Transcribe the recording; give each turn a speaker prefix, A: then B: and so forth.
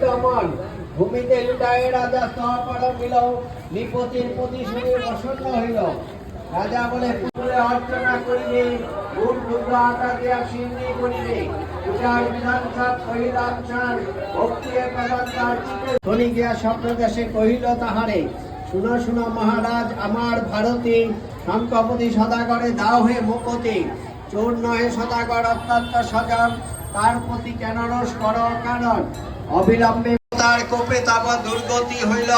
A: দমন ভূমিতে লুটায়ে রাজা স্তর মিল নৃপতির প্রতি শুনে প্রসন্ন হইল। রাজা বলে পুতুলে অর্চনা করিবে, গুণ দুর্গা আটা দিয়া সিন্ধি করিবে, পূজার বিধান সব কহিলাঞ্ছন ভক্তির প্রধান তার চিতে ধনী গিয়া স্বপ্ন দেশে কহিল তাহারে, শুনো শুনো মহারাজ আমার ভারতী, শঙ্কপতি সদাগরে দাও হে মুপতি, চোর নহে সদাগর অত্যন্ত সজন, তার প্রতি কেন রোষ কর কারণ, অবিলম্বে তার কোপে তারপর দুর্গতি হইল।